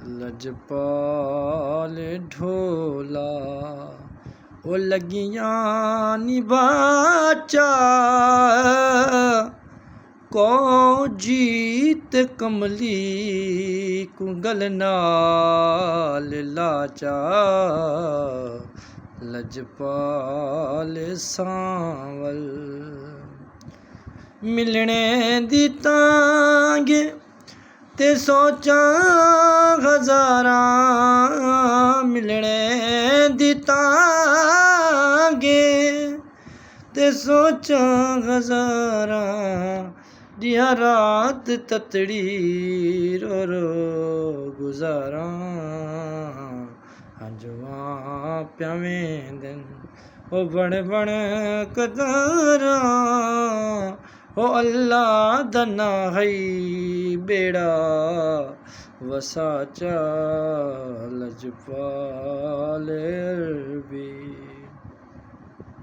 लजपाल ढोला ओ लगियां निबाचा को जीत कमली कुंगल नाल लाचा लजपाल सांवल मिलने दी तांग ते सोचां हज़ारां मिलने दी तांगे ते सोचां हज़ारां दिया रात ततड़ी रो रो गुजारां हंजुआं प्यावें दिन ओ बण बण कतारां ओ अल्लाह दा नां है बेड़ा वसाचा लजपाल अरबी।